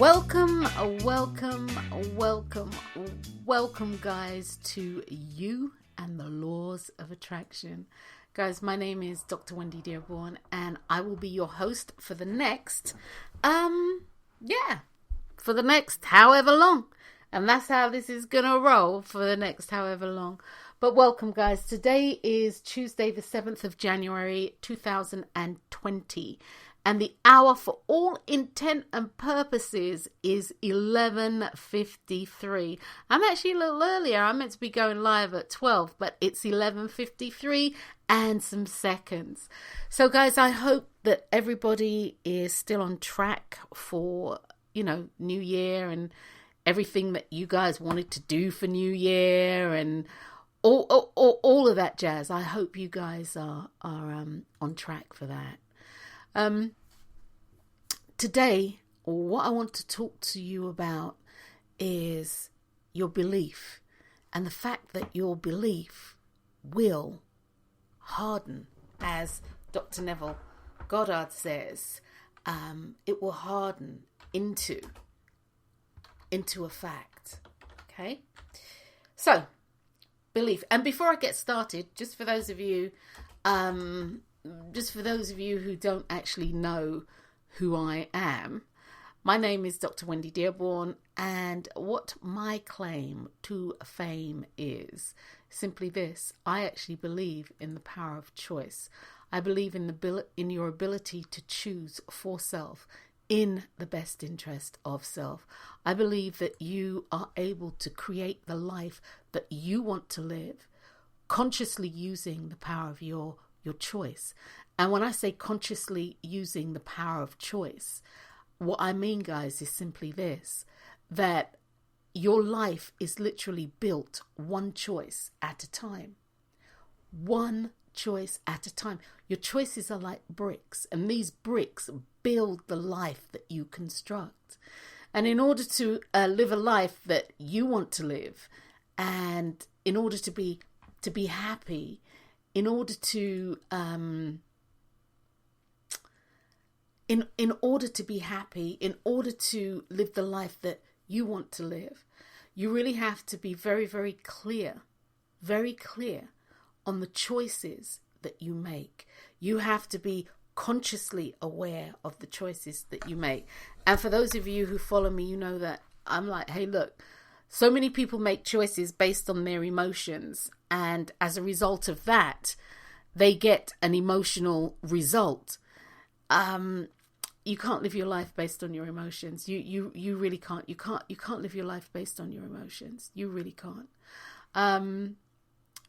Welcome, guys, to You and the Laws of Attraction. Guys, my name is Dr. Drwendydearborne, and I will be your host for the next, however long. And that's how this is going to roll for the next however long. But welcome, guys. Today is Tuesday, the 7th of January, 2020. And the hour, for all intent and purposes, is 11:53. I'm actually a little earlier. I'm meant to be going live at 12, but it's 11:53 and some seconds. So, guys, I hope that everybody is still on track for, New Year and everything that you guys wanted to do for New Year and all of that jazz. I hope you guys are on track for that. Today, what I want to talk to you about is your belief and the fact that your belief will harden, as Dr. Neville Goddard says. It will harden into a fact. Okay, so belief. And before I get started, just for those of you who don't actually know who I am, my name is Dr. Drwendydearborne, and what my claim to fame is simply this: I actually believe in the power of choice. I believe in your ability to choose for self in the best interest of self. I believe that you are able to create the life that you want to live, consciously using the power of your choice. And when I say consciously using the power of choice, what I mean, guys, is simply this: that your life is literally built one choice at a time. One choice at a time. Your choices are like bricks, and these bricks build the life that you construct. And in order to live a life that you want to live, and in order to be happy, in order to live the life that you want to live, you really have to be very, very clear on the choices that you make. You have to be consciously aware of the choices that you make. And for those of you who follow me, you know that I'm like, hey, look, so many people make choices based on their emotions. And as a result of that, they get an emotional result. You can't live your life based on your emotions. You really can't. You can't live your life based on your emotions. You really can't.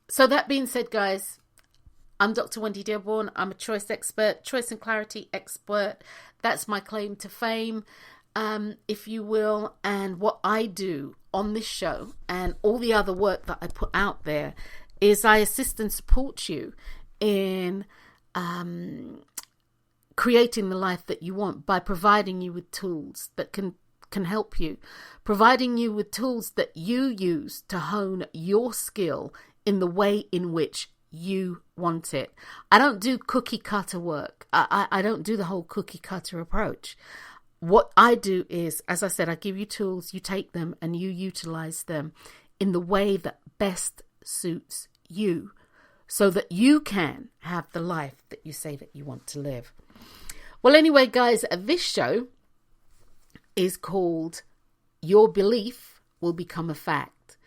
So that being said, guys, I'm Dr. Drwendydearborne. I'm a choice expert, choice and clarity expert. That's my claim to fame, if you will. And what I do on this show and all the other work that I put out there is I assist and support you in creating the life that you want by providing you with tools that can help you, providing you with tools that you use to hone your skill in the way in which you want it. I don't do cookie cutter work. I don't do the whole cookie cutter approach. What I do is, as I said, I give you tools, you take them and you utilize them in the way that best suits you, so that you can have the life that you say that you want to live. Well, anyway, guys, this show is called Your Belief Will Become a Fact.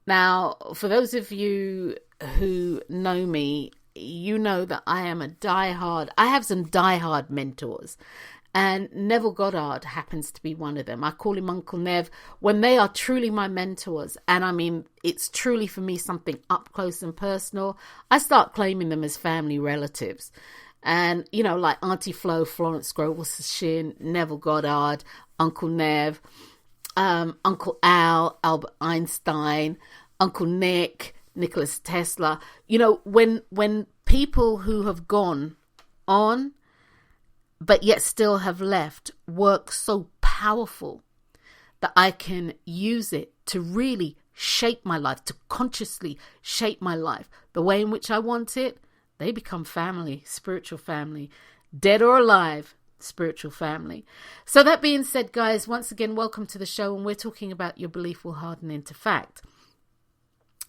Now, for those of you who know me, you know that I have some diehard mentors. And Neville Goddard happens to be one of them. I call him Uncle Nev when they are truly my mentors. And I mean, it's truly for me something up close and personal. I start claiming them as family relatives. And, like Auntie Flo, Florence Grover-Shin, Neville Goddard, Uncle Nev, Uncle Al, Albert Einstein, Uncle Nick, Nicholas Tesla. When people who have gone on but yet still have left work so powerful that I can use it to really shape my life, to consciously shape my life the way in which I want it, they become family, spiritual family, dead or alive. spiritual family. So that being said, guys, once again, welcome to the show, and we're talking about your belief will harden into fact.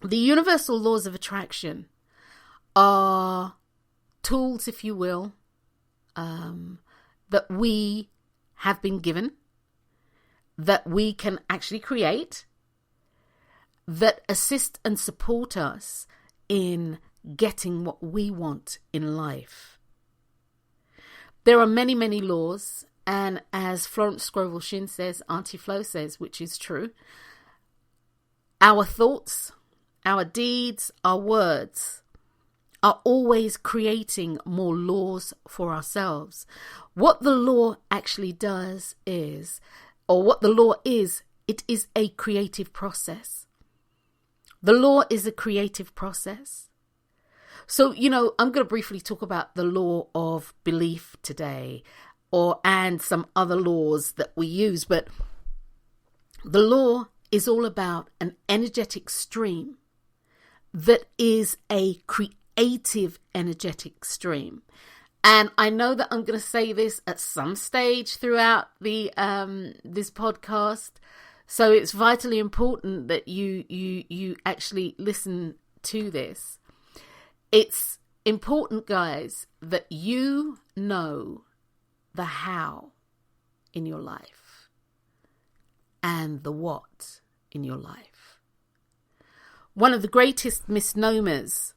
The universal laws of attraction are tools, if you will, that we have been given, that we can actually create, that assist and support us in getting what we want in life. There are many, many laws, and as Florence Scovel Shinn says, Auntie Flo says, which is true, our thoughts, our deeds, our words are always creating more laws for ourselves. What the law actually does is, or what the law is, it is a creative process. The law is a creative process. So, I'm going to briefly talk about the law of belief today, and some other laws that we use. But the law is all about an energetic stream that is a creative energetic stream. And I know that I'm going to say this at some stage throughout the this podcast. So it's vitally important that you actually listen to this. It's important, guys, that you know the how in your life and the what in your life. One of the greatest misnomers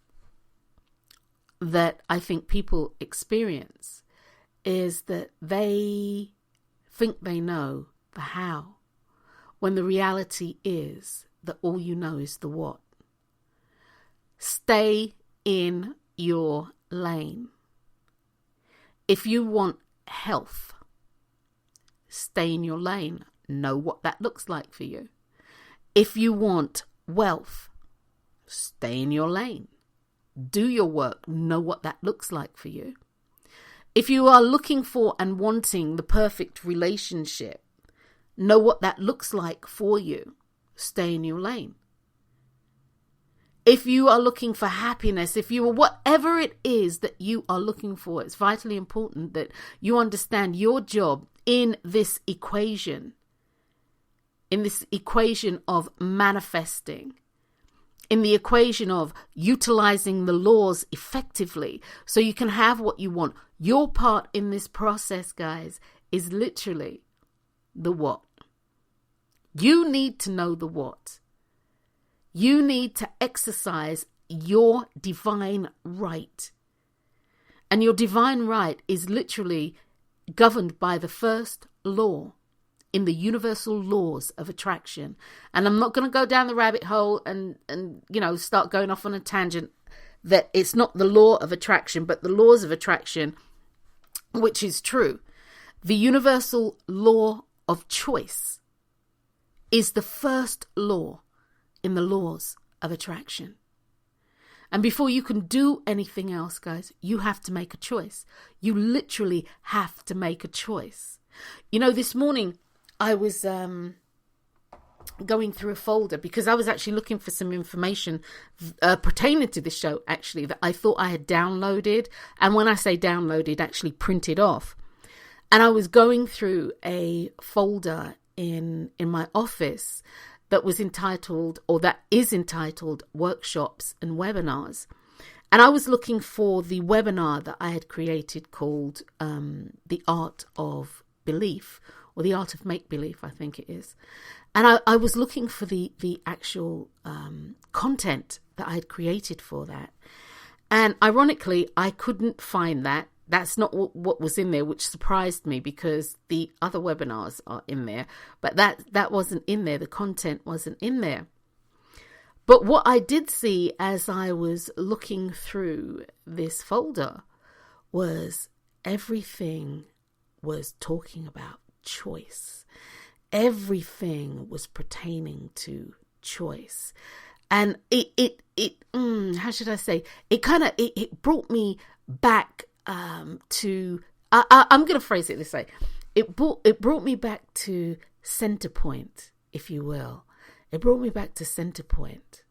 that I think people experience is that they think they know the how, when the reality is that all you know is the what. Stay in your lane. If you want health, stay in your lane. Know what that looks like for you. If you want wealth, stay in your lane. Do your work. Know what that looks like for you. If you are looking for and wanting the perfect relationship, know what that looks like for you. Stay in your lane. If you are looking for happiness, whatever it is that you are looking for, it's vitally important that you understand your job in this equation of manifesting, in the equation of utilizing the laws effectively so you can have what you want. Your part in this process, guys, is literally the what. You need to know the what. You need to exercise your divine right. And your divine right is literally governed by the first law in the universal laws of attraction. And I'm not going to go down the rabbit hole and start going off on a tangent that it's not the law of attraction, but the laws of attraction, which is true. The universal law of choice is the first law in the laws of attraction. And before you can do anything else, guys, you have to make a choice. You literally have to make a choice. This morning I was going through a folder because I was actually looking for some information pertaining to this show, actually, that I thought I had downloaded. And when I say downloaded, actually printed off. And I was going through a folder in my office that is entitled workshops and webinars. And I was looking for the webinar that I had created called The Art of Belief, or The Art of Make-Believe, I think it is. And I was looking for the actual content that I had created for that. And ironically, I couldn't find that. That's not what was in there, which surprised me because the other webinars are in there. But that wasn't in there. The content wasn't in there. But what I did see as I was looking through this folder was everything was talking about choice. Everything was pertaining to choice. And it how should I say? It brought me back to, I'm going to phrase it this way. It brought me back to center point, if you will. It brought me back to center point.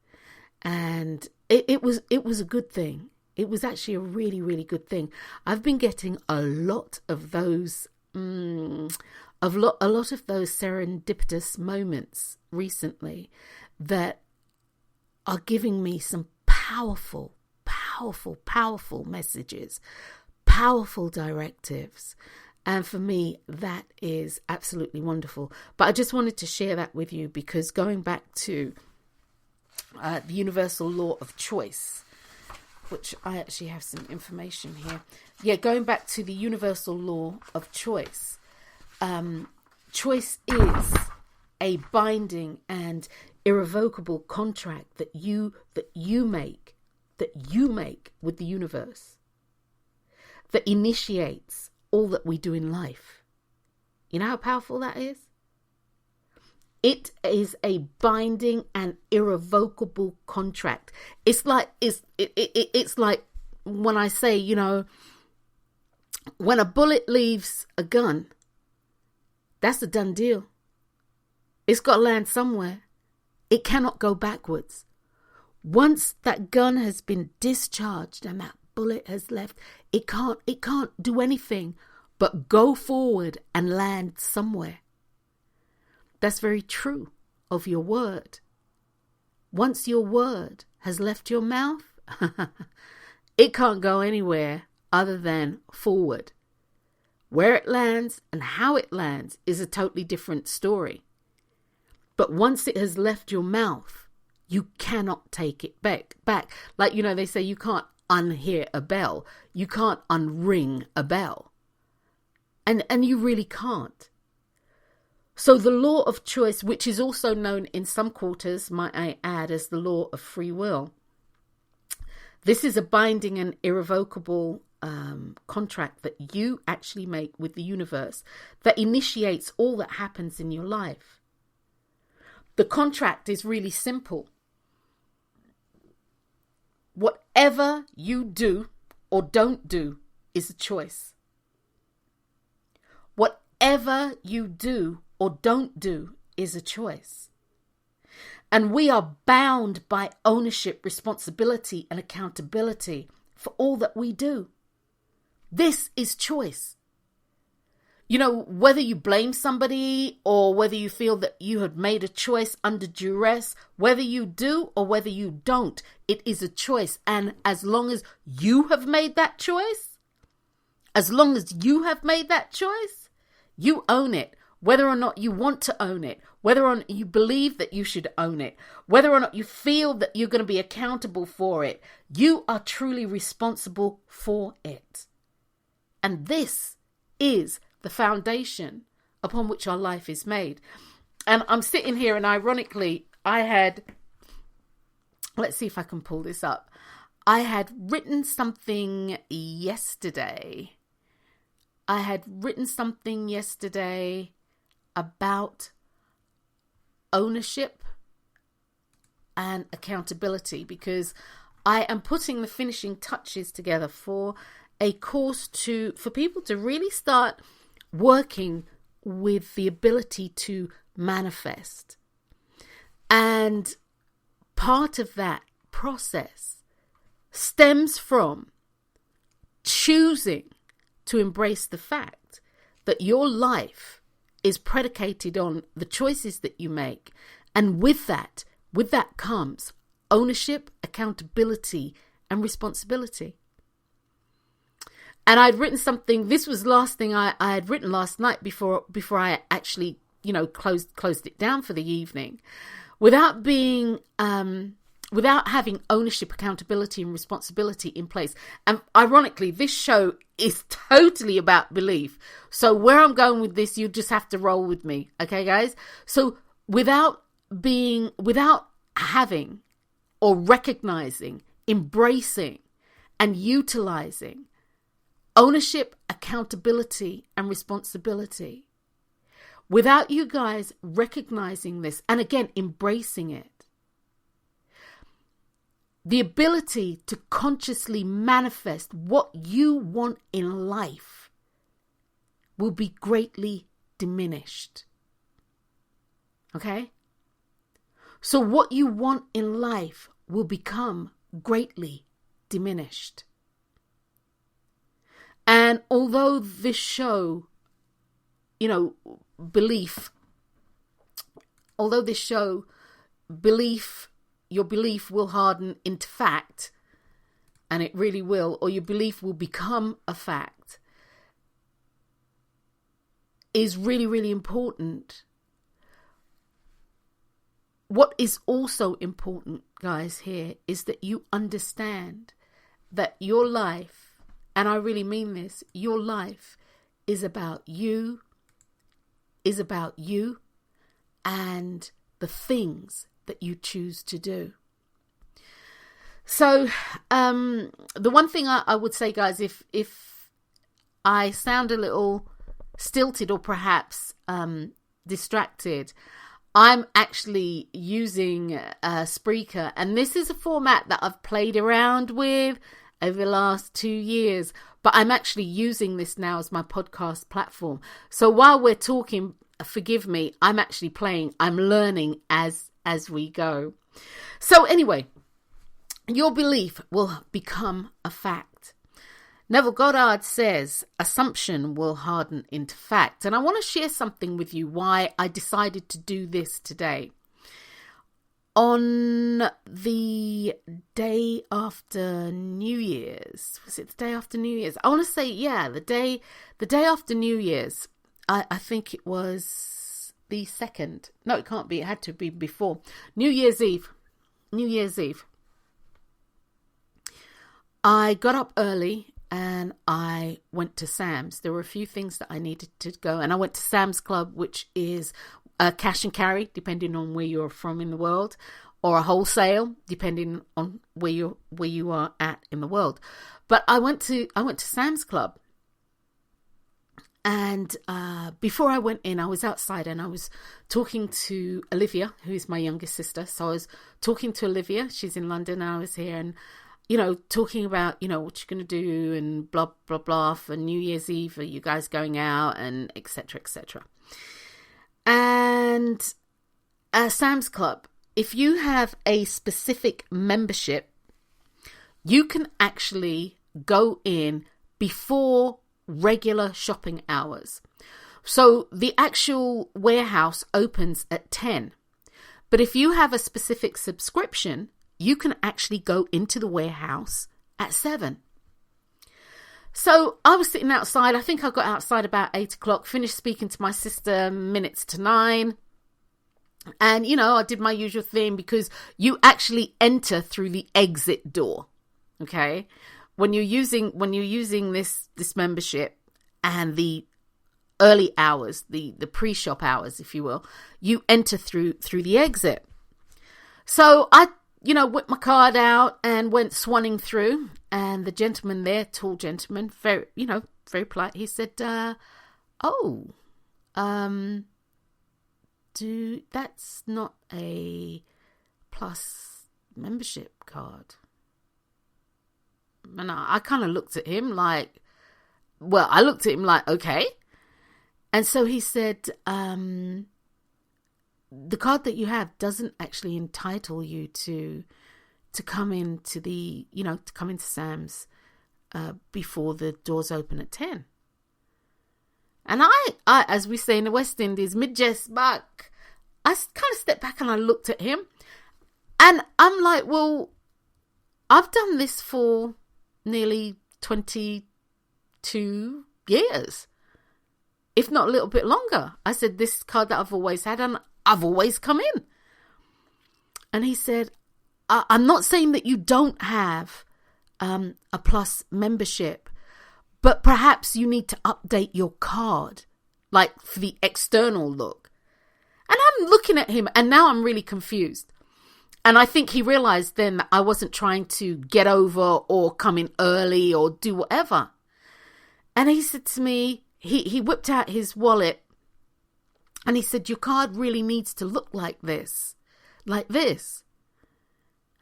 And it was a good thing. It was actually a really, really good thing. I've been getting a lot of those a lot of those serendipitous moments recently that are giving me some powerful messages, powerful directives. And for me, that is absolutely wonderful. But I just wanted to share that with you, because going back to the universal law of choice, which I actually have some information here. Yeah, going back to the universal law of choice. Choice is a binding and irrevocable contract that you make with the universe, that initiates all that we do in life. You know how powerful that is? It is a binding and irrevocable contract. It's like when I say, you know, when a bullet leaves a gun, that's a done deal. It's got to land somewhere. It cannot go backwards. Once that gun has been discharged and that bullet has left, it can't do anything but go forward and land somewhere. That's very true of your word. Once your word has left your mouth, it can't go anywhere other than forward. Where it lands and how it lands is a totally different story. But once it has left your mouth, you cannot take it back. Like, you know, they say you can't unhear a bell. You can't unring a bell. And you really can't. So the law of choice, which is also known in some quarters, might I add, as the law of free will. This is a binding and irrevocable contract that you actually make with the universe that initiates all that happens in your life. The contract is really simple. Whatever you do or don't do is a choice. Whatever you do or don't do is a choice. And we are bound by ownership, responsibility, and accountability for all that we do. This is choice. You know, whether you blame somebody or whether you feel that you have made a choice under duress, whether you do or whether you don't, it is a choice. And as long as you have made that choice, you own it. Whether or not you want to own it, whether or not you believe that you should own it, whether or not you feel that you're going to be accountable for it, you are truly responsible for it. And this is the foundation upon which our life is made. And I'm sitting here and ironically, let's see if I can pull this up. I had written something yesterday. About ownership and accountability, because I am putting the finishing touches together for a course for people to really start working with the ability to manifest. And part of that process stems from choosing to embrace the fact that your life is predicated on the choices that you make. And with that comes ownership, accountability, and responsibility. And I'd written something, this was the last thing I had written last night before I actually, you know, closed it down for the evening. Without having ownership, accountability, and responsibility in place. And ironically, this show is totally about belief. So where I'm going with this, you just have to roll with me. Okay, guys? So without having or recognizing, embracing, and utilizing ownership, accountability, and responsibility, without you guys recognizing this, and again, embracing it, the ability to consciously manifest what you want in life will be greatly diminished. Okay? So what you want in life will become greatly diminished. And although this show belief, although this show, your belief will harden into fact, and it really will, or your belief will become a fact, is really, really important. What is also important, guys, here is that you understand that your life, and I really mean this, your life is about you, and the things that you choose to do. So the one thing I would say, guys, if I sound a little stilted or perhaps distracted, I'm actually using Spreaker, and this is a format that I've played around with over the last 2 years, but I'm actually using this now as my podcast platform. So while we're talking, forgive me, I'm actually playing, I'm learning as we go. So anyway, your belief will become a fact. Neville Goddard says, assumption will harden into fact. And I want to share something with you why I decided to do this today. On the day after New Year's, was it the day after New Year's? I want to say, yeah, the day after New Year's, I think it was the 2nd. No, it can't be. It had to be before. New Year's Eve. I got up early and I went to Sam's. There were a few things that I needed to go. And I went to Sam's Club, which is a cash and carry, depending on where you're from in the world, or a wholesale, depending on where you are at in the world. But I went to Sam's Club. And before I went in, I was outside and I was talking to Olivia, who is my youngest sister. So I was talking to Olivia. She's in London. I was here, and talking about, what you're going to do and blah, blah, blah for New Year's Eve. Are you guys going out, and et cetera, et cetera. And Sam's Club, if you have a specific membership, you can actually go in before regular shopping hours. So the actual warehouse opens at 10. But if you have a specific subscription, you can actually go into the warehouse at 7. So I was sitting outside. I think I got outside about 8 o'clock, finished speaking to my sister minutes to 9. And, I did my usual thing, because you actually enter through the exit door. Okay. When you're using this membership and the early hours, the pre-shop hours, if you will, you enter through the exit. So I whipped my card out and went swanning through, and the gentleman there, tall gentleman, very polite, he said, that's not a Plus membership card. And I kind of looked at him like, okay. And so he said, the card that you have doesn't actually entitle you to come into Sam's before the doors open at 10. And I, as we say in the West Indies, mid-jest back, I kind of stepped back and I looked at him, and I'm like, well, I've done this for nearly 22 years, if not a little bit longer. I said, this card that I've always had, and I've always come in. And he said, I'm not saying that you don't have a Plus membership, but perhaps you need to update your card, like for the external look. And I'm looking at him, and now I'm really confused. And I think he realized then that I wasn't trying to get over or come in early or do whatever. And he said to me, he whipped out his wallet, and he said, your card really needs to look like this. And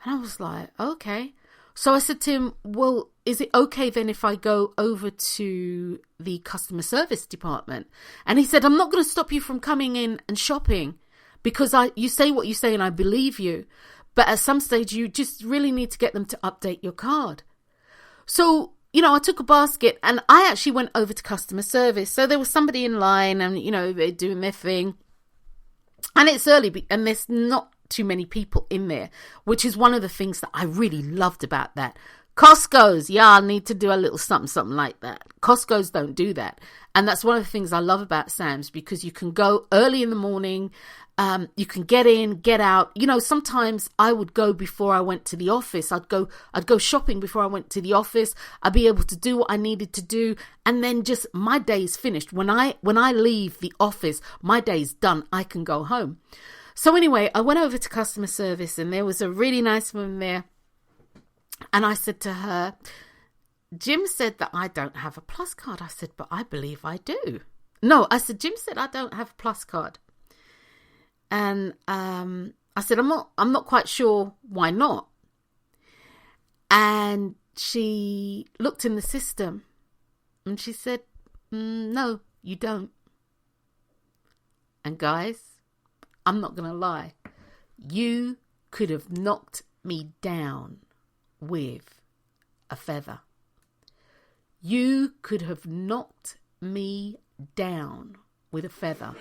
I was like, okay. So I said to him, well, is it okay then if I go over to the customer service department? And he said, I'm not going to stop you from coming in and shopping, because you say what you say and I believe you. But at some stage, you just really need to get them to update your card. So I took a basket and I actually went over to customer service. So there was somebody in line and, they're doing their thing. And it's early and there's not too many people in there, which is one of the things that I really loved about that. Costco's, I need to do a little something like that. Costco's don't do that. And that's one of the things I love about Sam's, because you can go early in the morning. You can get in, get out. Sometimes I would go before I went to the office. I'd go shopping before I went to the office. I'd be able to do what I needed to do. And then just my day is finished. When I leave the office, my day's done. I can go home. So anyway, I went over to customer service and there was a really nice woman there. And I said to her, Jim said that I don't have a plus card. I said, but I believe I do. No, I said, Jim said I don't have a plus card. And I said, I'm not quite sure why not. And she looked in the system and she said, no, you don't. And guys, I'm not going to lie. You could have knocked me down with a feather. You could have knocked me down with a feather.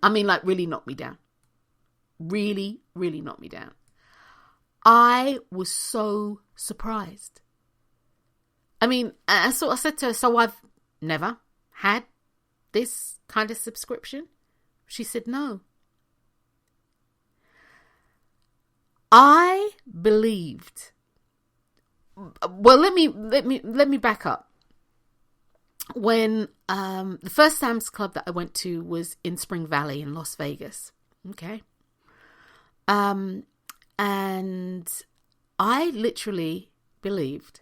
I mean, like, really knocked me down. Really, really knocked me down. I was so surprised. I mean, and so I said to her, so I've never had this kind of subscription? She said, no. I believed. Well, let me back up. When the first Sam's Club that I went to was in Spring Valley in Las Vegas. Okay. And I literally believed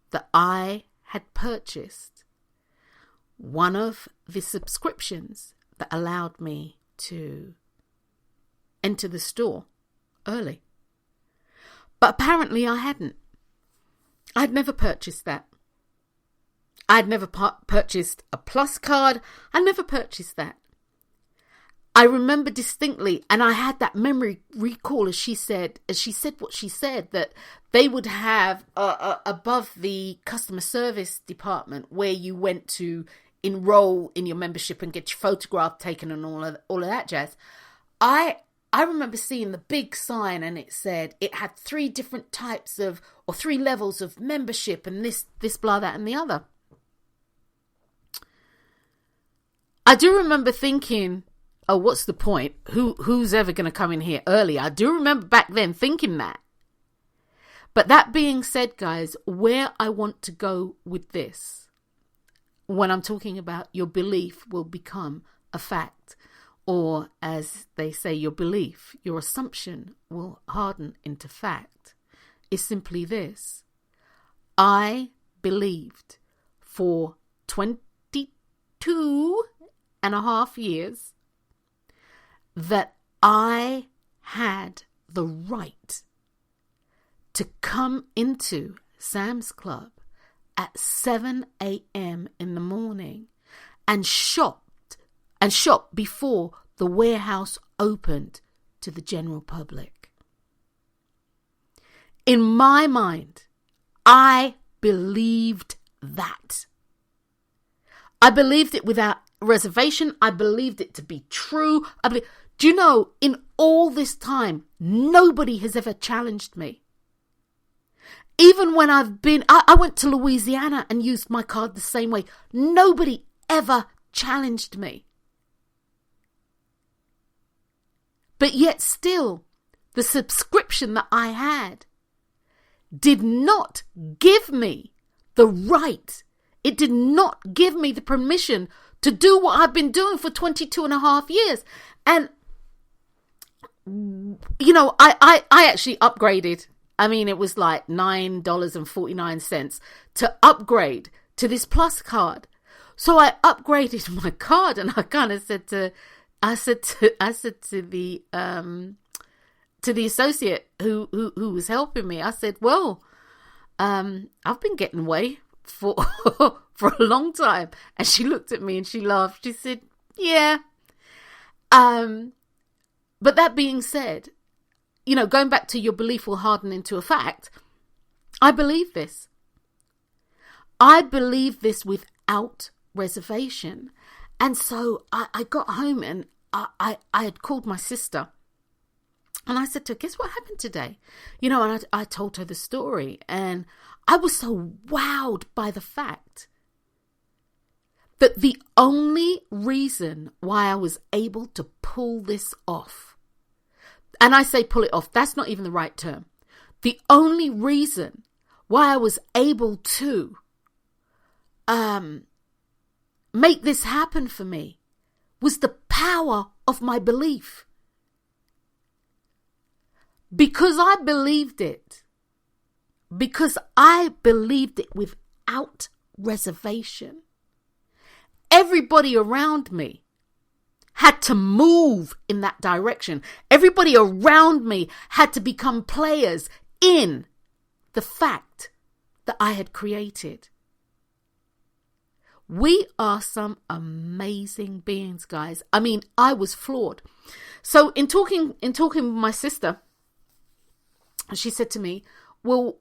that I had purchased one of the subscriptions that allowed me to enter the store early. But apparently I hadn't. I'd never purchased that. I'd never purchased a plus card. I never purchased that. I remember distinctly, and I had that memory recall as she said what she said, that they would have above the customer service department where you went to enroll in your membership and get your photograph taken and all of that jazz. I remember seeing the big sign and it said it had 3 different types of, or 3 levels of membership and this, blah, that and the other. I do remember thinking, oh, what's the point? Who's ever going to come in here early? I do remember back then thinking that. But that being said, guys, where I want to go with this, when I'm talking about your belief will become a fact, or as they say, your belief, your assumption will harden into fact, is simply this. I believed for 22 and a half years that I had the right to come into Sam's Club at 7 a.m. in the morning and shop before the warehouse opened to the general public. In my mind, I believed that. I believed it without reservation. I believed it to be true. Do you know, in all this time, nobody has ever challenged me. Even when I went to Louisiana and used my card the same way. Nobody ever challenged me. But yet still, the subscription that I had did not give me the right. It did not give me the permission to do what I've been doing for 22 and a half years. And, I actually upgraded. I mean, it was like $9.49 to upgrade to this Plus card. So I upgraded my card, and I kind of said to the associate who was helping me, I said, well, I've been getting away for for a long time. And she looked at me and she laughed. She said, yeah. But that being said, going back to your belief will harden into a fact, I believe this. I believe this without reservation. And so I got home and I had called my sister. And I said to her, guess what happened today? And I told her the story. And I was so wowed by the fact that the only reason why I was able to pull this off, and I say pull it off, that's not even the right term. The only reason why I was able to make this happen for me was the power of my belief. Because I believed it. Because I believed it without reservation. Everybody around me had to move in that direction. Everybody around me had to become players in the fact that I had created. We are some amazing beings, guys. I mean, I was flawed. So in talking with my sister, she said to me, well,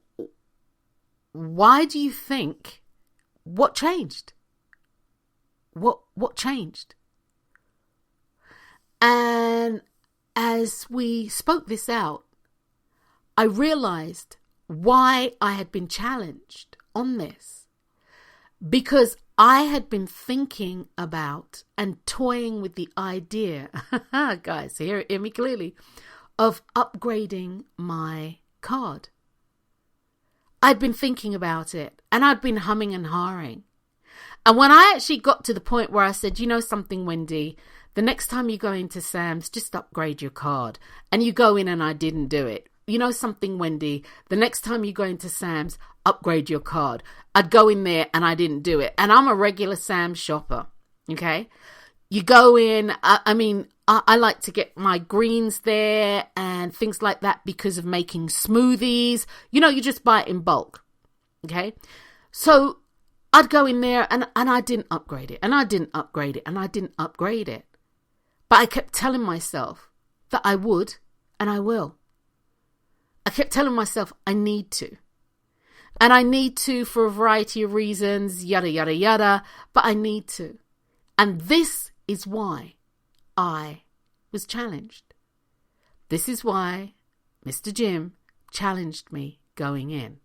why do you think, what changed? What changed? And as we spoke this out, I realized why I had been challenged on this. Because I had been thinking about and toying with the idea, guys, hear me clearly, of upgrading my card. I'd been thinking about it and I'd been humming and hawing. And when I actually got to the point where I said, you know something, Wendy, the next time you go into Sam's, just upgrade your card. And you go in and I didn't do it. You know something, Wendy, the next time you go into Sam's, upgrade your card. I'd go in there and I didn't do it. And I'm a regular Sam's shopper. Okay. You go in, I like to get my greens there and things like that because of making smoothies. You just buy it in bulk. Okay. So I'd go in there and I didn't upgrade it and I didn't upgrade it and I didn't upgrade it. But I kept telling myself that I would and I will. I kept telling myself I need to. And I need to for a variety of reasons, yada, yada, yada. But I need to. And this is why I was challenged. This is why Mr. Jim challenged me going in.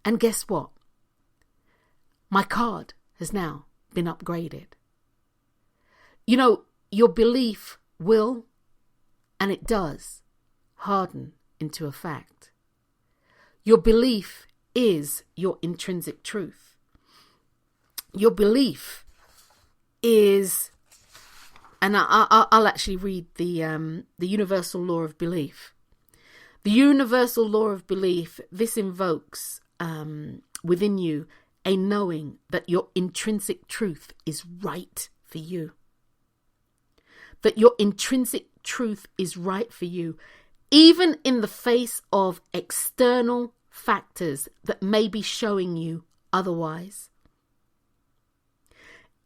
And guess what? My card has now been upgraded. Your belief will, and it does, harden into a fact. Your belief is your intrinsic truth. Your belief is, and I'll actually read the universal law of belief. The universal law of belief, this invokes within you a knowing that your intrinsic truth is right for you. That your intrinsic truth is right for you, even in the face of external factors that may be showing you otherwise.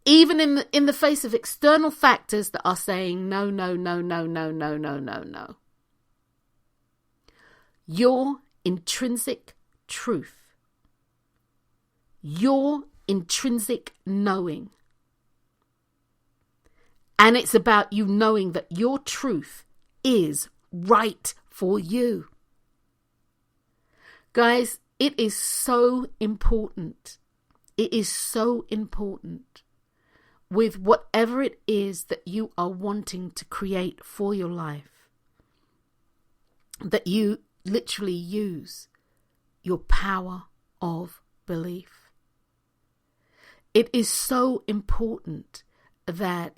Even in the face of external factors that are saying no, no, no, no, no, no, no, no, no. Your intrinsic truth, your intrinsic knowing. And it's about you knowing that your truth is right for you. Guys, it is so important. It is so important with whatever it is that you are wanting to create for your life, that you literally use your power of belief. It is so important that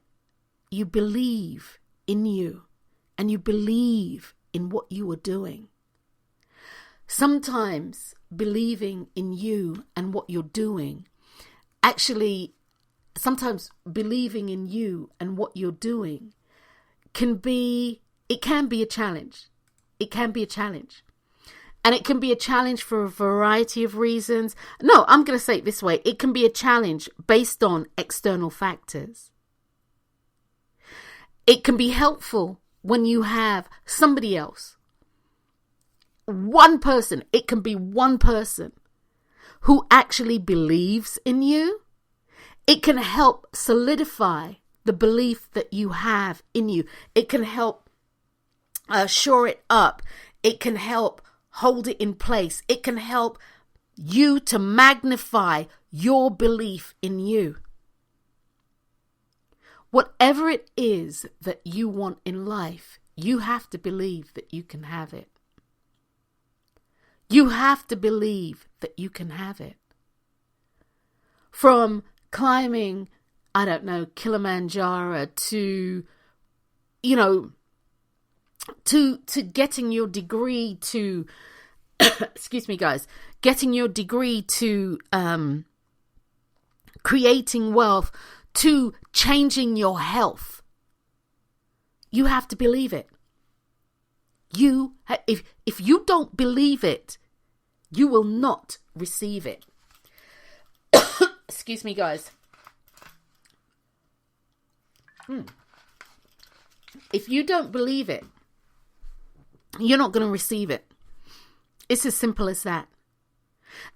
you believe in you and you believe in what you are doing. Sometimes believing in you and what you're doing, sometimes believing in you and what you're doing can be a challenge. It can be a challenge. And it can be a challenge for a variety of reasons. No, I'm going to say it this way. It can be a challenge based on external factors. It can be helpful when you have somebody else, one person, it can be one person who actually believes in you. It can help solidify the belief that you have in you. It can help shore it up. It can help hold it in place. It can help you to magnify your belief in you. Whatever it is that you want in life, you have to believe that you can have it. You have to believe that you can have it. From climbing, I don't know, Kilimanjaro to, to getting your degree to, excuse me, guys, getting your degree to creating wealth, to changing your health. You have to believe it. If you don't believe it, you will not receive it. Excuse me, guys. If you don't believe it, you're not going to receive it. It's as simple as that.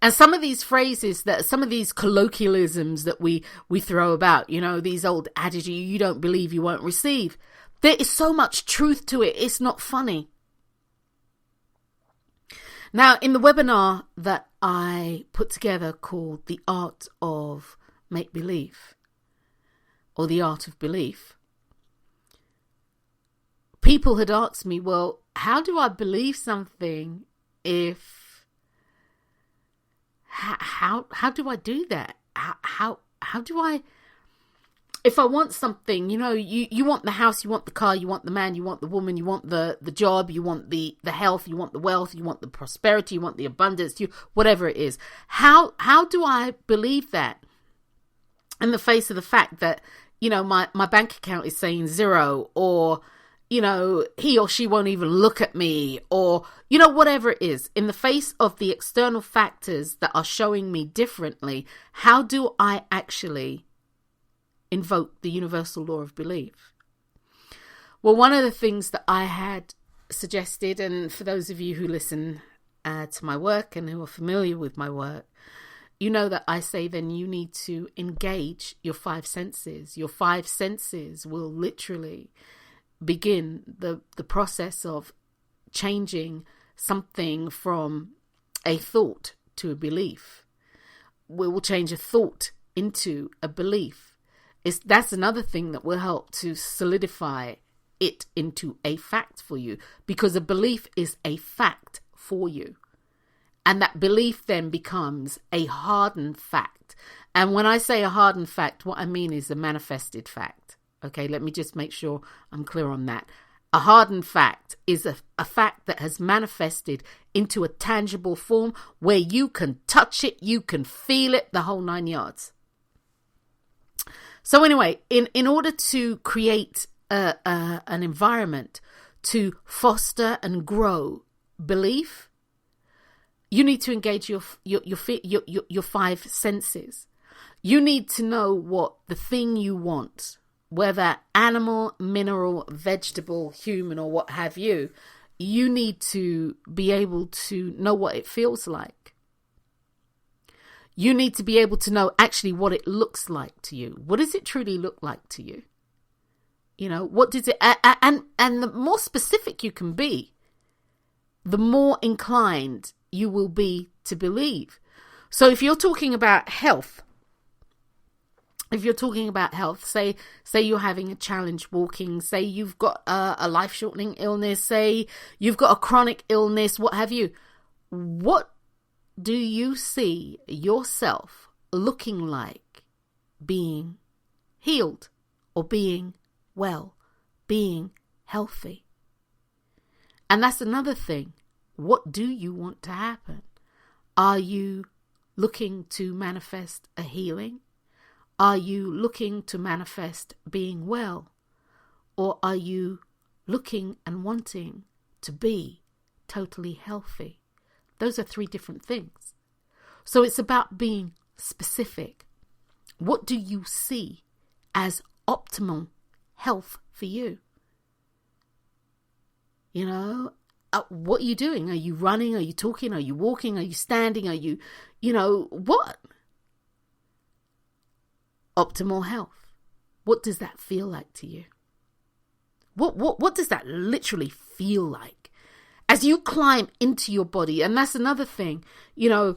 And some of these phrases, some of these colloquialisms that we throw about, these old adages, you don't believe, you won't receive. There is so much truth to it. It's not funny. Now, in the webinar that I put together called The Art of Make-Believe, or The Art of Belief, people had asked me, well, how do I believe something if, how do I do that? How do I, if I want something, you want the house, you want the car, you want the man, you want the woman, you want the job, you want the health, you want the wealth, you want the prosperity, you want the abundance, whatever it is. How do I believe that in the face of the fact that, my bank account is saying 0, or, he or she won't even look at me, or, whatever it is, in the face of the external factors that are showing me differently, how do I actually invoke the universal law of belief? Well, one of the things that I had suggested, and for those of you who listen to my work and who are familiar with my work, you know that I say then you need to engage your 5 senses. Your 5 senses will literally begin the process of changing something from a thought to a belief. We will change a thought into a belief. That's another thing that will help to solidify it into a fact for you, because a belief is a fact for you. And that belief then becomes a hardened fact. And when I say a hardened fact, what I mean is a manifested fact. Okay, let me just make sure I'm clear on that. A hardened fact is a fact that has manifested into a tangible form where you can touch it, you can feel it, the whole 9 yards. So anyway, in order to create an environment to foster and grow belief, you need to engage your 5 senses. You need to know what the thing you want, whether animal, mineral, vegetable, human, or what have you, you need to be able to know what it feels like. You need to be able to know actually what it looks like to you. What does it truly look like to you? What does it, and the more specific you can be, the more inclined you will be to believe. So if you're talking about health, say you're having a challenge walking, say you've got a life-shortening illness, say you've got a chronic illness, what have you, what do you see yourself looking like being healed or being well, being healthy? And that's another thing. What do you want to happen? Are you looking to manifest a healing? Are you looking to manifest being well? Or are you looking and wanting to be totally healthy? Those are 3 different things. So it's about being specific. What do you see as optimal health for you? what are you doing? Are you running? Are you talking? Are you walking? Are you standing? Are you, what? Optimal health. What does that feel like to you? What does that literally feel like as you climb into your body? And that's another thing, the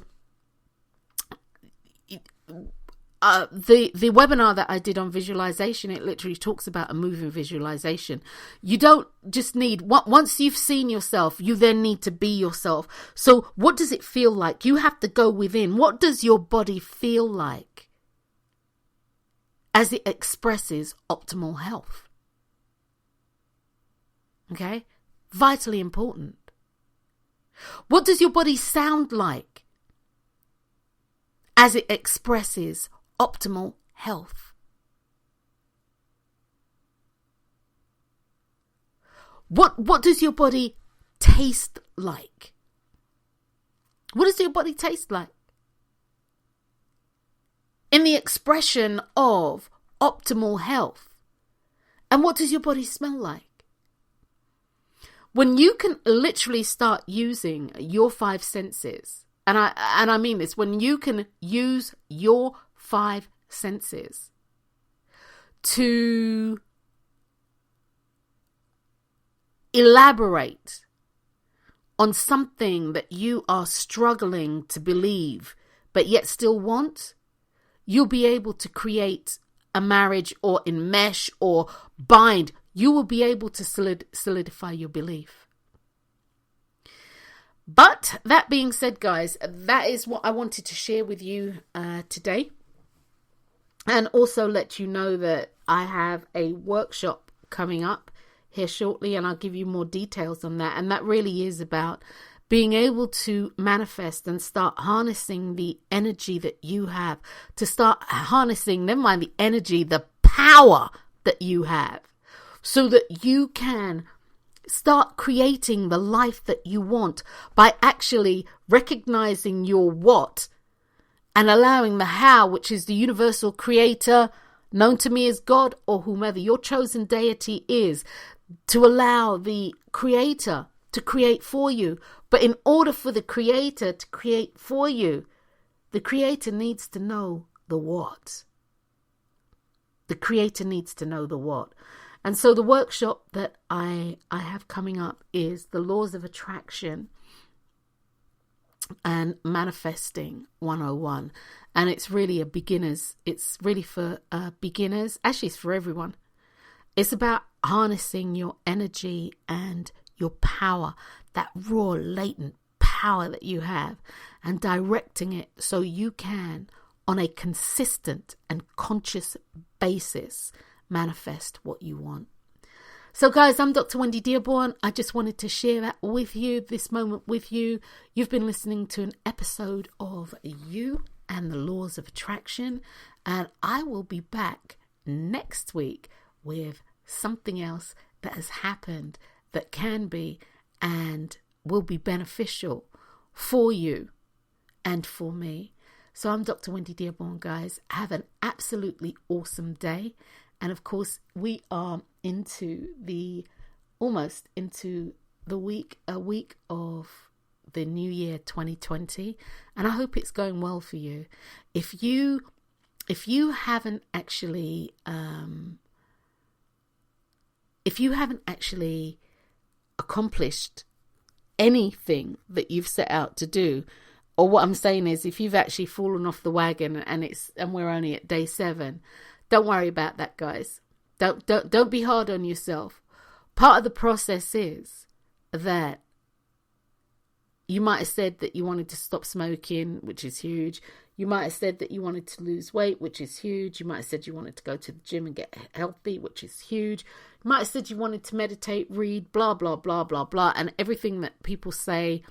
webinar that I did on visualization, it literally talks about a moving visualization. You don't just need, once you've seen yourself, you then need to be yourself. So what does it feel like? You have to go within. What does your body feel like as it expresses optimal health? Okay? Vitally important. What does your body sound like as it expresses optimal health? What does your body taste like? What does your body taste like? In the expression of optimal health. And what does your body smell like? When you can literally start using your 5 senses, and I mean this, when you can use your 5 senses to elaborate on something that you are struggling to believe, but yet still want, you'll be able to create a marriage or enmesh or bind. You will be able to solidify your belief. But that being said, guys, that is what I wanted to share with you today. And also let you know that I have a workshop coming up here shortly, and I'll give you more details on that. And that really is about being able to manifest and start harnessing the energy that you have, to start harnessing, never mind the energy, the power that you have, so that you can start creating the life that you want by actually recognizing your what and allowing the how, which is the universal creator, known to me as God or whomever your chosen deity is, to allow the creator to create for you. But in order for the creator to create for you, the creator needs to know the what. The creator needs to know the what. And so the workshop that I have coming up is the Laws of Attraction and Manifesting 101. And it's really it's really for beginners. Actually, it's for everyone. It's about harnessing your energy and your power, that raw, latent power that you have, and directing it so you can, on a consistent and conscious basis, manifest what you want. So guys, I'm Dr. Wendy Dearborne. I just wanted to share that with you, this moment with you. You've been listening to an episode of You and the Laws of Attraction, and I will be back next week with something else that has happened that can be and will be beneficial for you and for me. So I'm Dr. Wendy Dearborne, guys. Have an absolutely awesome day. And of course, we are almost into a week of the new year 2020. And I hope it's going well for you. If you haven't actually accomplished anything that you've set out to do, or what I'm saying is, if you've actually fallen off the wagon and we're only at day 7, don't worry about that, guys. Don't be hard on yourself. Part of the process is that you might have said that you wanted to stop smoking, which is huge. You might have said that you wanted to lose weight, which is huge. You might have said you wanted to go to the gym and get healthy, which is huge. You might have said you wanted to meditate, read, blah, blah, blah, blah, blah, and everything that people say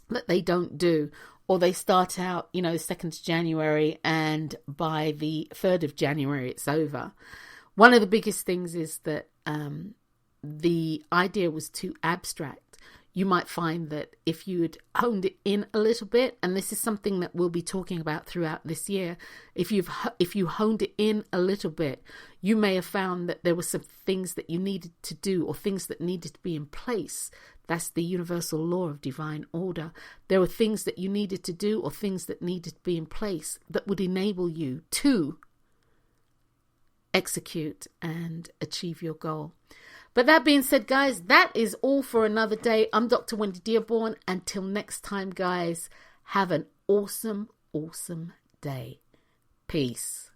that they don't do. Or they start out, 2nd of January, and by the 3rd of January, it's over. One of the biggest things is that the idea was too abstract. You might find that if you had honed it in a little bit, and this is something that we'll be talking about throughout this year, if you honed it in a little bit, you may have found that there were some things that you needed to do or things that needed to be in place That's the universal law of divine order. There were things that you needed to do or things that needed to be in place that would enable you to execute and achieve your goal. But that being said, guys, that is all for another day. I'm Dr. Wendy Dearborne. Until next time, guys, have an awesome, awesome day. Peace.